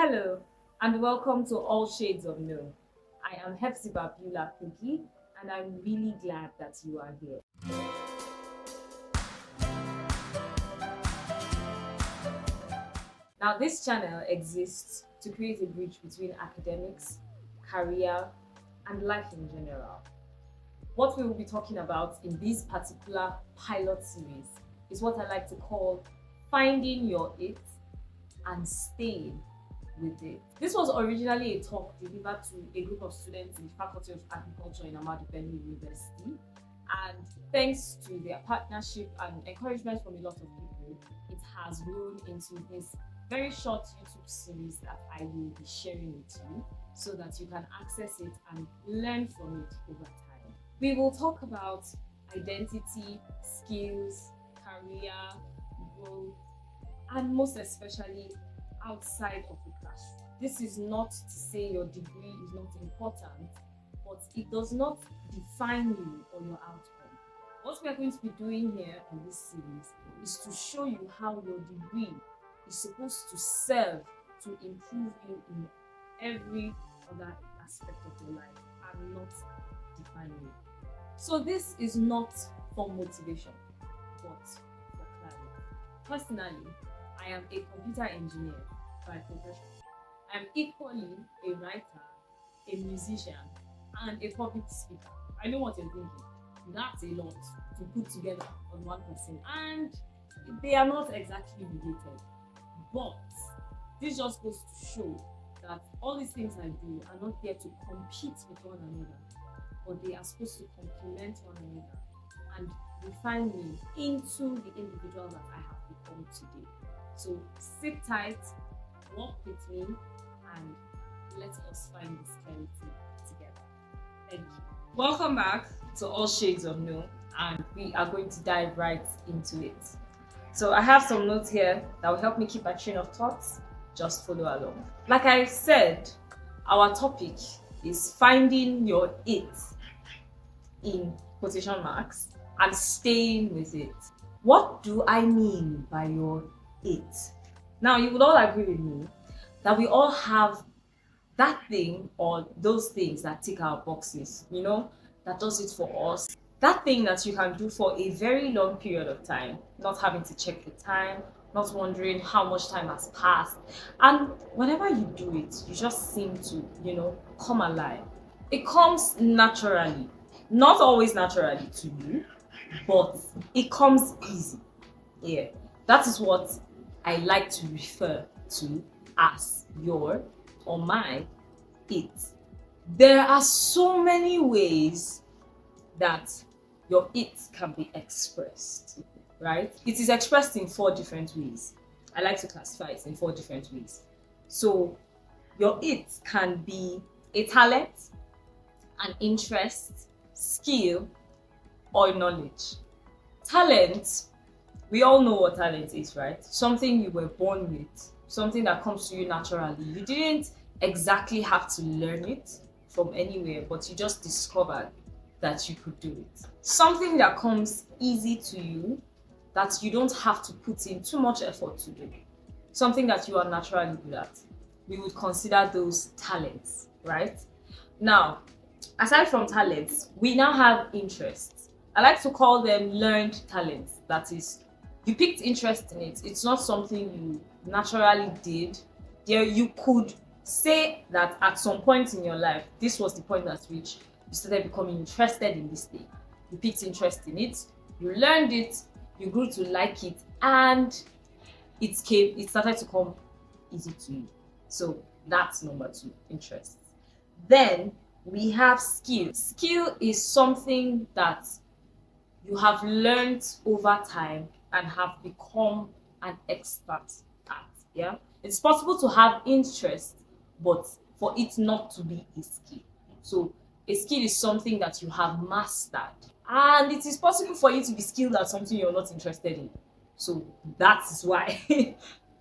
Hello, and welcome to All Shades of No. I am Hepzibah Beulah Kogi, and I'm really glad that you are here. Now, this channel exists to create a bridge between academics, career, and life in general. What we will be talking about in this particular pilot series is what I like to call finding your it and staying with it. This was originally a talk delivered to a group of students in the Faculty of Agriculture in Ahmadu Bello University. And thanks to their partnership and encouragement from a lot of people, it has grown into this very short YouTube series that I will be sharing with you so that you can access it and learn from it over time. We will talk about identity, skills, career, growth, and most especially outside of the classroom. This is not to say your degree is not important, but it does not define you or your outcome. What we are going to be doing here in this series is to show you how your degree is supposed to serve to improve you in every other aspect of your life and not define you. So this is not for motivation, but for clarity. Personally, I am a computer engineer by profession. I am equally a writer, a musician, and a public speaker. I know what you're thinking. That's a lot to put together on one person, and they are not exactly related. But this just goes to show that all these things I do are not there to compete with one another, but they are supposed to complement one another and refine me into the individual that I have become today. So sit tight, walk with me, and let us find this clarity together. Thank you. Welcome back to All Shades of No, and we are going to dive right into it. So I have some notes here that will help me keep my train of thoughts. Just follow along. Like I said, our topic is finding your it in quotation marks and staying with it. What do I mean by your it? Now, you would all agree with me that we all have that thing or those things that tick our boxes, that does it for us. That thing that you can do for a very long period of time, not having to check the time, not wondering how much time has passed. And whenever you do it, you just seem to, come alive. It comes naturally, not always naturally to you, but it comes easy. Yeah, that is what I like to refer to as your or my it. There are so many ways that your it can be expressed, right? It is expressed in 4 different ways. I like to classify it in 4 different ways. So your it can be a talent, an interest, skill, or knowledge. Talent, we all know what talent is, right? Something you were born with, something that comes to you naturally. You didn't exactly have to learn it from anywhere, but you just discovered that you could do it. Something that comes easy to you, that you don't have to put in too much effort to do. Something that you are naturally good at. We would consider those talents, right? Now, aside from talents, we now have interests. I like to call them learned talents. That is, you picked interest in it. It's not something you naturally did. You could say that at some point in your life, this was the point at which you started becoming interested in this thing. You picked interest in it, you learned it, you grew to like it, and it started to come easy to you. So that's number 2, interest. Then we have skill. Skill is something that you have learned over time and have become an expert at. Yeah, it's possible to have interest, but for it not to be a skill. So a skill is something that you have mastered, and it is possible for you to be skilled at something you're not interested in. So that is why it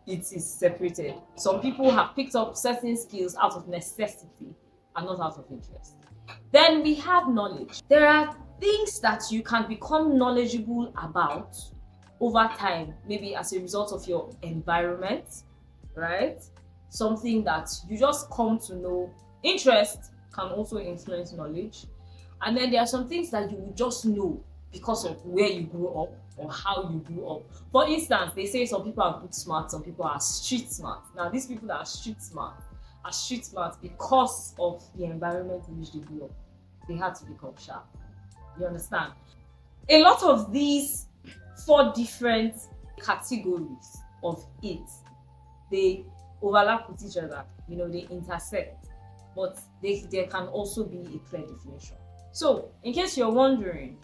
is separated. Some people have picked up certain skills out of necessity and not out of interest. Then we have knowledge. There are things that you can become knowledgeable about over time, maybe as a result of your environment, right? something that you just come to know. Interest can also influence knowledge. And then there are some things that you will just know because of where you grew up or how you grew up. For instance, they say some people are book smart, some people are street smart. Now, these people that are street smart because of the environment in which they grew up. They had to become sharp. You understand? A lot of these four different categories of it, they overlap with each other. They intersect, but there can also be a clear definition. So, in case you're wondering,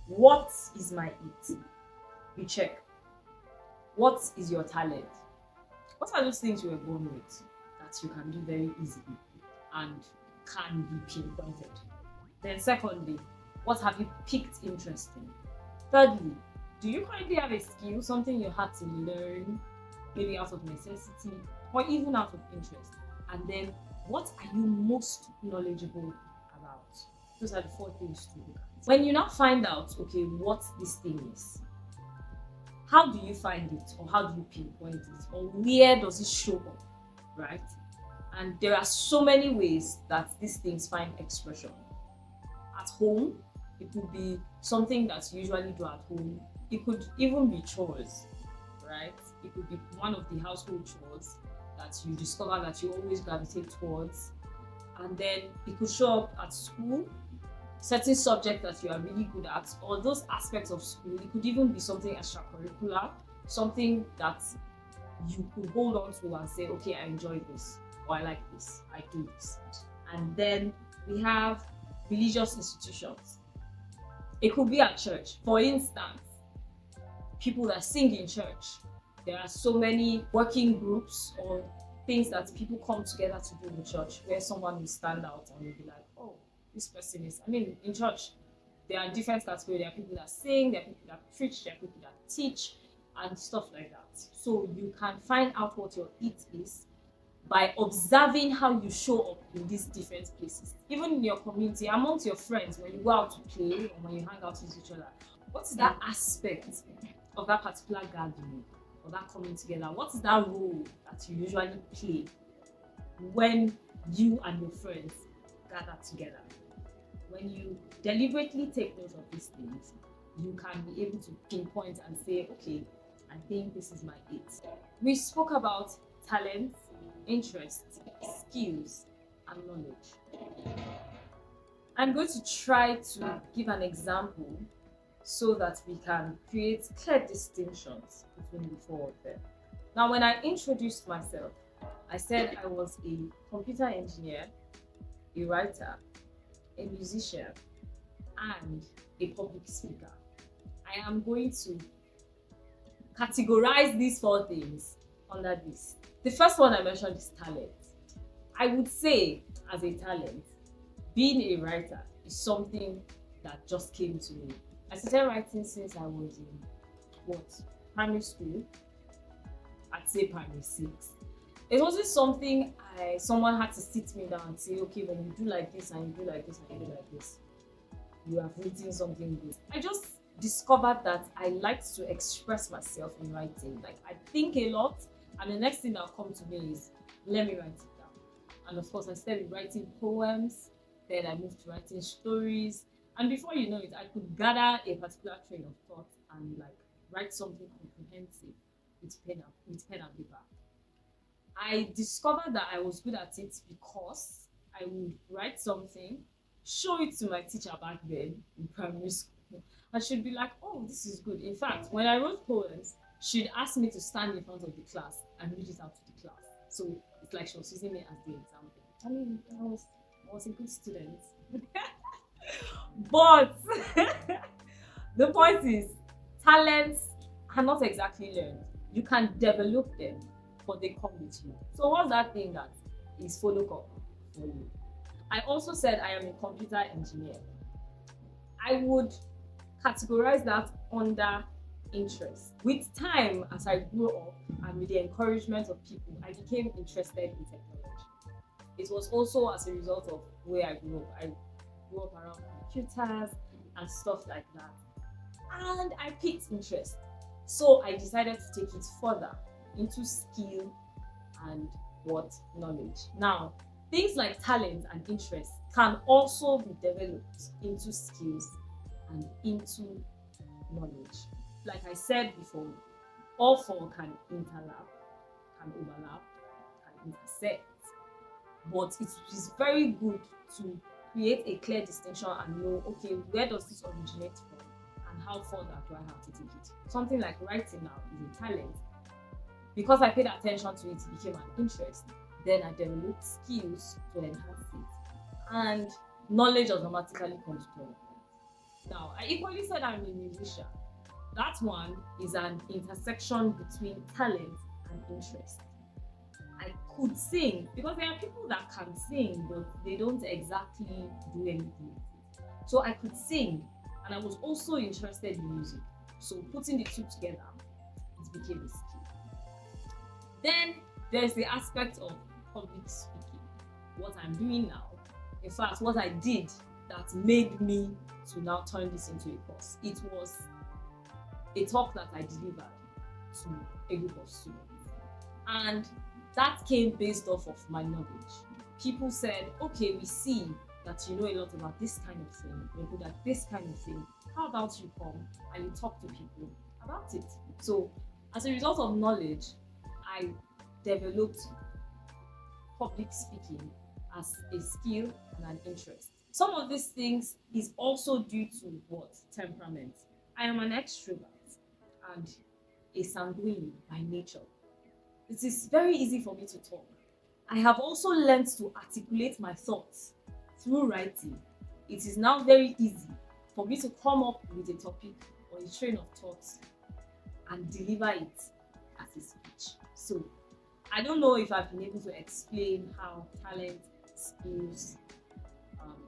what is my it? You check. What is your talent? What are those things you were born with that you can do very easily and can be pinpointed? Then secondly, what have you picked interest in? Thirdly, do you currently have a skill, something you had to learn, maybe out of necessity or even out of interest? And then what are you most knowledgeable about? Those are the four things to look at. When you now find out, okay, what this thing is, how do you find it, or how do you pinpoint it, or where does it show up, right? And there are so many ways that these things find expression. At home, it could be something that you usually do at home. It could even be chores, right? It could be one of the household chores that you discover that you always gravitate towards. And then it could show up at school, certain subject that you are really good at, or those aspects of school. It could even be something extracurricular, something that you could hold on to and say, okay, I enjoy this, or I like this, I do this. And then we have religious institutions. It could be at church. For instance, people that sing in church. There are so many working groups or things that people come together to do in church where someone will stand out and will be like, oh, this person is, in church, there are different categories. There are people that sing, there are people that preach, there are people that teach, and stuff like that. So you can find out what your it is by observing how you show up in these different places. Even in your community, amongst your friends, when you go out to play or when you hang out with each other, what is that aspect of that particular gathering or that coming together? What is that role that you usually play when you and your friends gather together? When you deliberately take note of these things, you can be able to pinpoint and say, okay, I think this is my it. We spoke about talents, interests, skills, and knowledge. I'm going to try to give an example so that we can create clear distinctions between the four of them. Now, when I introduced myself, I said I was a computer engineer, a writer, a musician, and a public speaker. I am going to categorize these four things under this. The first one I mentioned is talent. I would say, as a talent, being a writer is something that just came to me. I started writing since I was in primary school. I'd say primary 6. It wasn't something someone had to sit me down and say, okay, when you do like this and you do like this and you do like this, you have written something good. I just discovered that I liked to express myself in writing. Like, I think a lot, and the next thing that'll come to me is, let me write it down. And of course, I started writing poems, then I moved to writing stories, and before you know it, I could gather a particular train of thought and write something comprehensive with pen and paper. I discovered that I was good at it because I would write something, show it to my teacher back then in primary school, and she'd be like, oh, this is good. In fact, when I wrote poems, she'd ask me to stand in front of the class and read it out to the class. So it's like she was using me as the example. I was a good student. But the point is, talents are not exactly learned. You can develop them, but they come with you. So what's that thing that is follow up for you? I also said I am a computer engineer. I would categorize that under interest. With time, as I grew up and with the encouragement of people, I became interested in technology. It was also as a result of where I grew up. I grew up around computers and stuff like that. And I picked interest. So I decided to take it further into skill and what? Knowledge. Now, things like talent and interest can also be developed into skills and into knowledge. Like I said before, all four can interlap, can overlap, can intersect, but it is very good to create a clear distinction and know, okay, where does this originate from and how further do I have to take it? Something like writing now is a talent. Because I paid attention to it, it became an interest. Then I developed skills to enhance it. And knowledge automatically comes to development. Now, I equally said I'm a musician. That one is an intersection between talent and interest. I could sing because there are people that can sing, but they don't exactly do anything with it. So I could sing, and I was also interested in music. So putting the two together, it became a skill. Then there's the aspect of public speaking. What I'm doing now, in fact, what I did that made me to now turn this into a course. It was a talk that I delivered to a group of students. And that came based off of my knowledge. People said, okay, we see that you know a lot about this kind of thing, you're good at this kind of thing. How about you come and you talk to people about it? So as a result of knowledge, I developed public speaking as a skill and an interest. Some of these things is also due to what? Temperament. I am an extrovert and a sanguine by nature. It is very easy for me to talk. I have also learned to articulate my thoughts through writing. It is now very easy for me to come up with a topic or a train of thoughts and deliver it as a speech. So I don't know if I've been able to explain how talent, skills,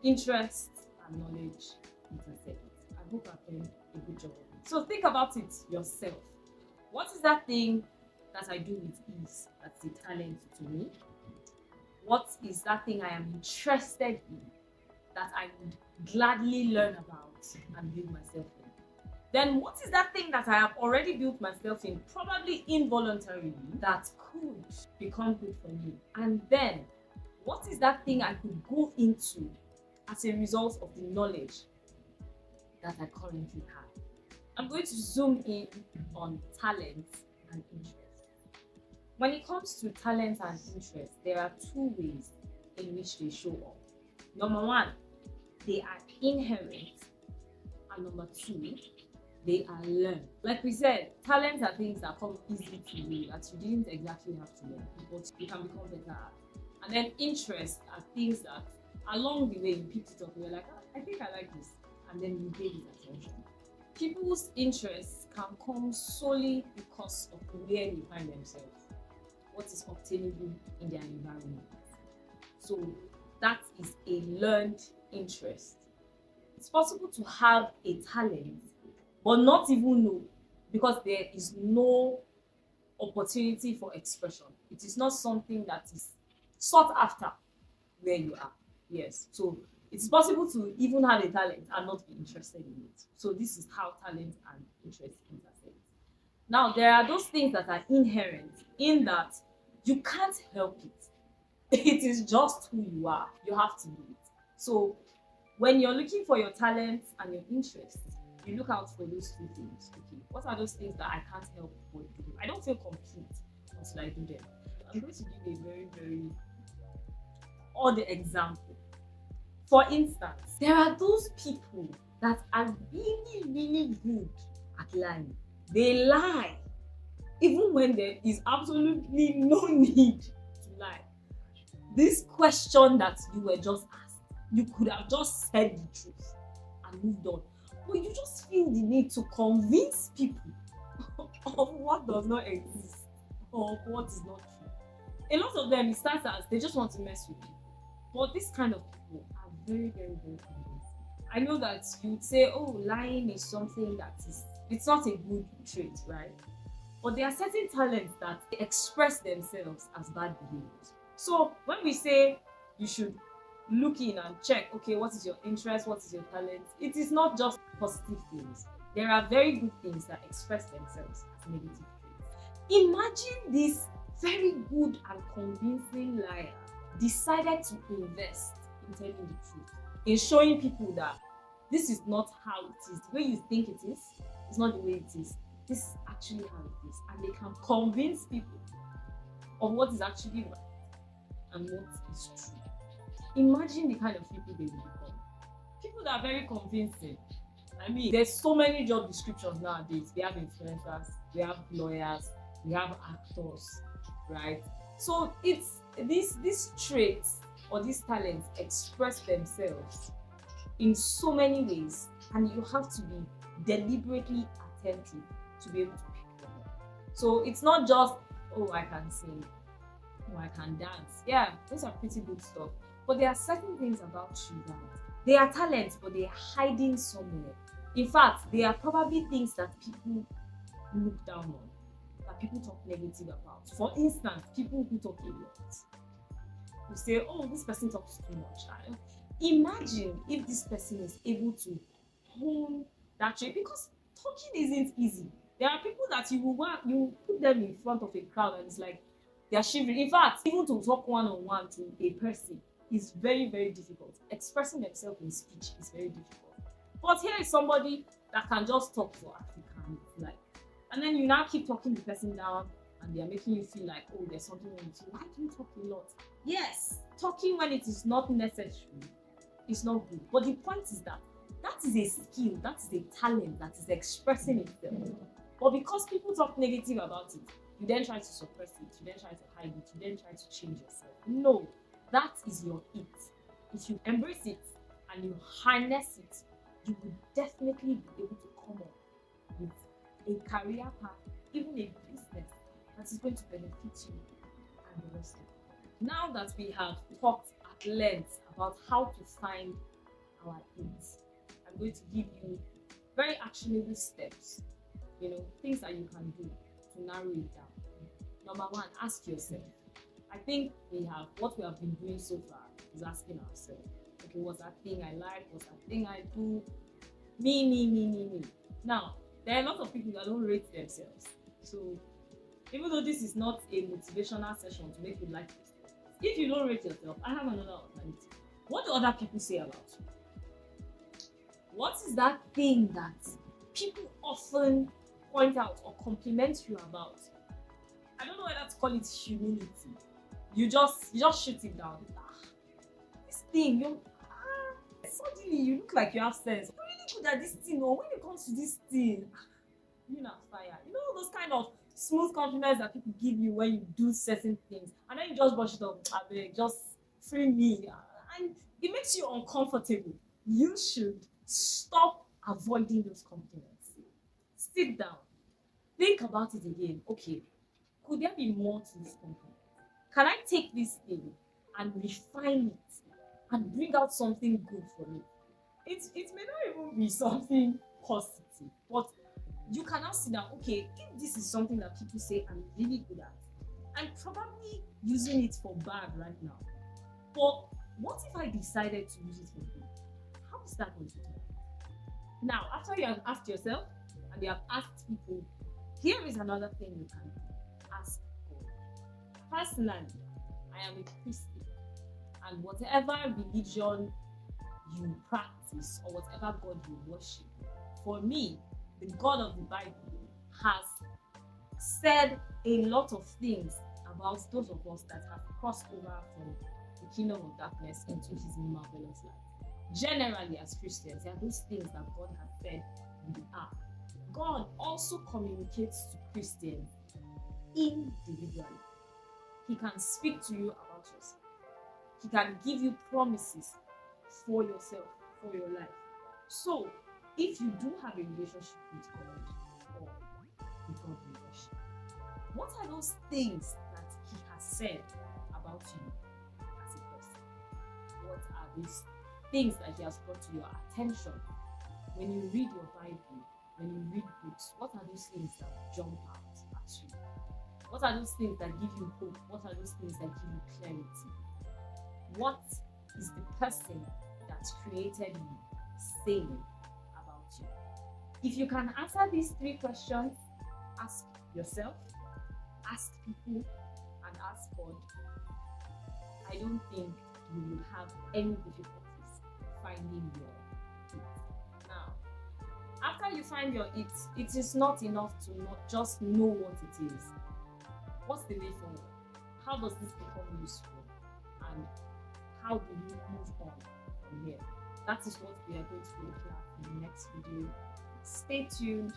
interest, and knowledge intersect. I hope I've done a good job of it. So think about it yourself. What is that thing that I do with ease that's a talent to me? What is that thing I am interested in that I would gladly learn about and build myself in? Then what is that thing that I have already built myself in, probably involuntarily, that could become good for me? And then what is that thing I could go into as a result of the knowledge that I currently have? I'm going to zoom in on talent and interest. When it comes to talent and interest, there are two ways in which they show up. Number one, they are inherent, and number two, they are learned. Like we said, talents are things that come easily to you that you didn't exactly have to learn, but you can become better at. And then interests are things that along the way you picked it up, you're like, oh, I think I like this, and then you gave it attention. People's interests can come solely because of where they find themselves, what is obtainable in their environment. So that is a learned interest. It's possible to have a talent but not even know, because there is no opportunity for expression. It is not something that is sought after where you are. Yes. So it's possible to even have a talent and not be interested in it. So this is how talent and interest intersect. Now, there are those things that are inherent in that you can't help it. It is just who you are. You have to do it. So when you're looking for your talents and your interests, you look out for those two things. Okay, what are those things that I can't help but do? I don't feel complete until I do them. I'm going to give a very odd example. For instance, there are those people that are really good at lying. They lie even when there is absolutely no need to lie. This question that you were just asked, you could have just said the truth and moved on. But you just feel the need to convince people of what does not exist or of what is not true. A lot of them, it starts as they just want to mess with people. But this kind of people are very convincing. I know that you would say, oh, lying is something that it's not a good trait, right? But there are certain talents that express themselves as bad behaviors. So when we say you should look in and check, okay, what is your interest, what is your talent, it is not just positive things. There are very good things that express themselves as negative traits. Imagine this very good and convincing liar decided to invest in telling the truth, in showing people that this is not how it is. The way you think it is not the way it is. This is actually how it is. And they can convince people of what is actually right and what is true. Imagine the kind of people they will become. People that are very convincing. I mean, there's so many job descriptions nowadays. We have influencers, we have lawyers, we have actors, right? So it's these traits or these talents express themselves in so many ways, and you have to be deliberately attentive to be able to pick them up. So it's not just, oh, I can sing, oh, I can dance. Yeah, those are pretty good stuff. But there are certain things about you that they are talents, but they are hiding somewhere. In fact, they are probably things that people look down on, that people talk negative about. For instance, people who talk a lot. You say, oh, this person talks too much. Imagine if this person is able to hone that trait, because talking isn't easy. There are people that you put them in front of a crowd and it's like they are shivering. In fact, even to talk one-on-one to a person is very, very difficult. Expressing themselves in speech is very difficult. But here is somebody that can just talk for African, like, and then you now keep talking the person down and they are making you feel like, oh, there's something wrong with you. Why do you talk a lot? Yes, talking when it is not necessary is not good. But the point is that that is a skill, that is a talent that is expressing itself. But because people talk negative about it, you then try to suppress it, you then try to hide it, you then try to change yourself. No, that is your it. If you embrace it and you harness it, you will definitely be able to come up with a career path, even a business that is going to benefit you and the rest of you. Now that we have talked at length about how to find our aids, I'm going to give you very actionable steps, things that you can do to narrow it down. Number one, ask yourself. I think what we have been doing so far is asking ourselves, okay, what's that thing I like? What's that thing I do? Me. Now, there are a lot of people that don't rate themselves. So, even though this is not a motivational session to make you like yourself, if you don't rate yourself, I have another alternative. What do other people say about you? What is that thing that people often point out or compliment you about? I don't know whether to call it humility. You just shoot it down. This thing, suddenly you look like you have sense. You're really good at this thing, or when it comes to this thing, you're not fire. Those kind of smooth compliments that people give you when you do certain things, and then you just brush it off. Just free me, and it makes you uncomfortable. You should stop avoiding those compliments. Sit down, think about it again. Okay, could there be more to this compliment? Can I take this thing and refine it and bring out something good for me? It may not even be something positive, but you can now sit down, okay, if this is something that people say I'm really good at, I'm probably using it for bad right now. But what if I decided to use it for good? How is that going to do? Now, after you have asked yourself and you have asked people, here is another thing you can do. Ask God. Personally, I am a Christian, and whatever religion you practice or whatever God you worship, for me, the God of the Bible has said a lot of things about those of us that have crossed over from the kingdom of darkness into his marvelous light. Generally, as Christians, there are those things that God has said we are. God also communicates to Christians individually. He can speak to you about yourself. He can give you promises for yourself, for your life. So, if you do have a relationship with God or with God relationship, what are those things that he has said about you as a person? What are these things that he has brought to your attention? When you read your Bible, when you read books, what are those things that jump out at you? What are those things that give you hope? What are those things that give you clarity? What is the person that created you saying about you? If you can answer these three questions, ask yourself, ask people, passport, I don't think you will have any difficulties finding your it. Now, after you find your it is not enough to not just know what it is. What's the way forward? How does this become useful? And how do you move on from here? That is what we are going to be looking at in the next video. Stay tuned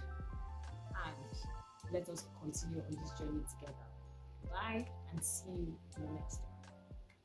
and let us continue on this journey together. Bye and see you in the next one.